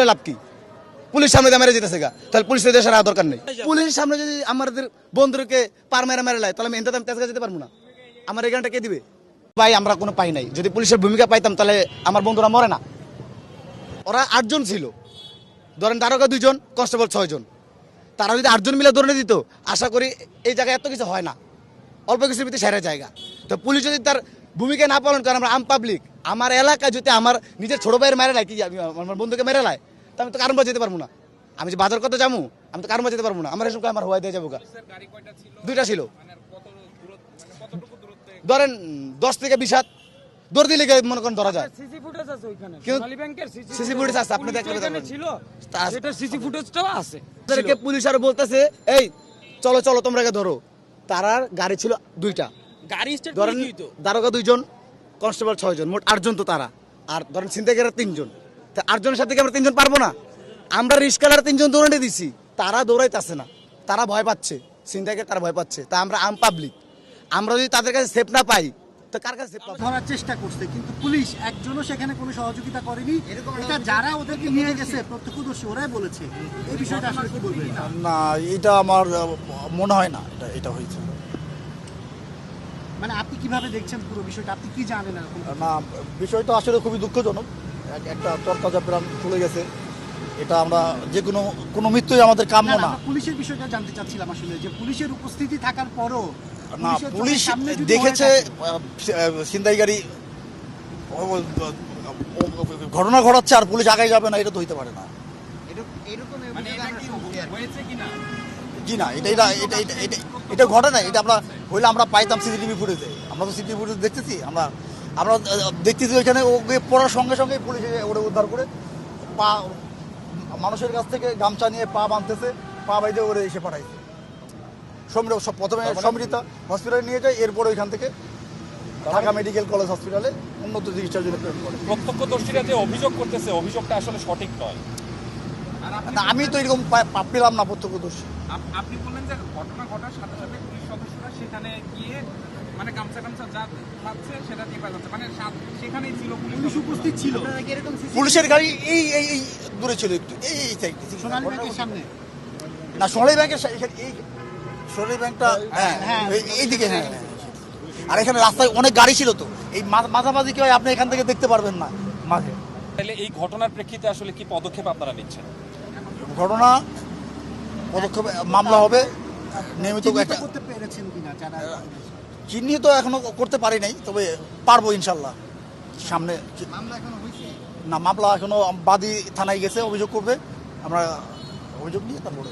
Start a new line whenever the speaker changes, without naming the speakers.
থাকলে লাভ কি? পুলিশ সামনে দিয়ে মেরে যেতেছে গা, তাহলে পুলিশের দেশের আর দরকার নেই। পুলিশ সামনে যদি আমাদের বন্ধুকে পার মেরে মেরে লাই, তাহলে আমি এনতে তেজগা যেতে পারবো না। আমার এই গানটা কে দিবে? ভাই আমরা কোনো পাই নাই। যদি পুলিশের ভূমিকা পাইতাম তাহলে আমার বন্ধুরা মরে না। ওরা 8 জন ছিল, ধরেন দারোগা 2 জন, কনস্টেবল 6 জন। তারা যদি 8 জন মিলে ধরে দিত, আশা করি এই জায়গায় এত কিছু হয় না, অল্প কিছুর ভিতরে সেরা জায়গা। তো পুলিশ যদি তার ভূমিকা না পালন করে, আমরা আম পাবলিক, আমার এলাকায় যদি আমার নিজের ছোট ভাইয়ের মেরে লাই, কি আমি আমার বন্ধুকে মেরে লাই, তো আমি তো কারণ যেতে পারবো না। আমি যে বাজার করতে যাবো, আমি তো কারণ যেতে পারবো না। আমার এসব আমার হওয়াই দিয়ে যাবো গা। 2টা ছিল, ধরেন 10 থেকে 20 হাত দৌড় দিলে মনে করেন ধরা যায়। সিসি ফুটেজ আছে ওইখানে, সোনালী ব্যাংকের সিসি ফুটেজ আছে, আপনি দেখতে পাবেন ছিল, সেটা সিসি ফুটেজটাও আছে। তাদেরকে পুলিশ আর বলতেছে, এই চলো চলো তোমরা ধরো। তারার গাড়ি ছিল 2টা, গাড়ি স্টার্ট করে কি হইতো? দারোগা 2 জন, কনস্টেবল 6 জন, মোট 8 জন তো তারা। আর ধরেন ছিনতাইকারীরা 3 জন। তা 8 জনের সাথে কি আমরা 3 জন পারবো না? আমরা রিস্কালার 3 জন দৌড়ে দিছি, তারা দৌড়াইতেছে না, তারা ভয় পাচ্ছে, ছিনতাইকারী তারা ভয় পাচ্ছে। তা আমরা আম পাবলিক, আমরা যদি তাদের কাছে সেফ না পাই, তো কার কাছে সেফ পাবো?
ধরার চেষ্টা করছে, কিন্তু পুলিশ একজনও সেখানে কোনো সহযোগিতা করেনি। এটা যারা ওদেরকে নিয়ে গেছে প্রত্যক্ষদর্শী, ওরাই বলেছে। এই বিষয়টা আসলে কি বলবেন?
না, এটা আমার মনে হয় না এটা হয়েছে।
মানে আপনি কিভাবে দেখছেন পুরো বিষয়টা, আপনি কি জানেন?
না, বিষয়টা আসলে খুবই দুঃখজনক। একটা তরতাজা প্রাণ চলে গেছে। এটা আমরা যে কোনো মৃত্যুই আমাদের কাম্য না।
পুলিশের বিষয়টা জানতে চাচ্ছিলাম আসলে, যে পুলিশের উপস্থিতি থাকার পরও
না, পুলিশ দেখেছে ছিনতাইকারী ঘটনা ঘটাচ্ছে আর পুলিশ আগে যাবে না, এটা তো হইতে পারে না। জি না, এটা ঘটে না। এটা আমরা হইলে আমরা পাইতাম সিসিটিভি ফুটেজে। আমরা তো সিসিটিভি ফুটেজ দেখতেছি, আমরা দেখতেছি ওইখানে ওকে পড়ার সঙ্গে সঙ্গে পুলিশ ওটা উদ্ধার করে পা মানুষের কাছ থেকে গামছা নিয়ে পা বাঁধতেছে, পা বাইতে ওরে এসে পাঠাইছে। প্রথমে সমৃদ্ধা হসপিটালে নিয়ে যায়, এরপর ওইখান থেকে ঢাকা মেডিকেল কলেজ হসপিটালে উন্নত চিকিৎসার জন্য প্রেরণ করে।
প্রত্যক্ষদর্শীরা যে অভিযোগ করতেছে, অভিযোগটা আসলে সঠিক নয়।
আমি তো এরকম পেলাম না প্রত্যক্ষদর্শী।
আপনি বললেন যে ঘটনা ঘটার সাথে সাথে পুলিশ সদস্যরা সেখানে গিয়ে মানে গামছা যা পাচ্ছে সেটা দিয়ে পাঠাচ্ছে, মানে সেখানেই ছিল, পুলিশ উপস্থিত ছিল।
পুলিশের গাড়ি এই দূরে ছিল, একটু এই সাইডে,
সোনালী ব্যাংকের সামনে
না, সোনালী ব্যাংকের এই সোনালী ব্যাংকটা এইদিকে। হ্যাঁ, আর এখানে রাস্তায় অনেক গাড়ি ছিল, তো এই মাঝামাঝি কি হয় আপনি এখান থেকে দেখতে পারবেন না মাঝে।
তাহলে এই ঘটনার প্রেক্ষিতে আসলে কি পদক্ষেপ আপনারা নিচ্ছেন?
ঘটনা পদক্ষেপ মামলা হবে নিয়মিত।
করতে পেরেছেন কিনা যারা
চিহ্নিত এখনো করতে পারি নাই, তবে পারবো ইনশাল্লাহ সামনে।
মামলা এখনো হয়েছে
না, মামলা এখনো বাদী থানায় গেছে, অভিযোগ করবে, আমরা অভিযোগ নিয়ে তারপরে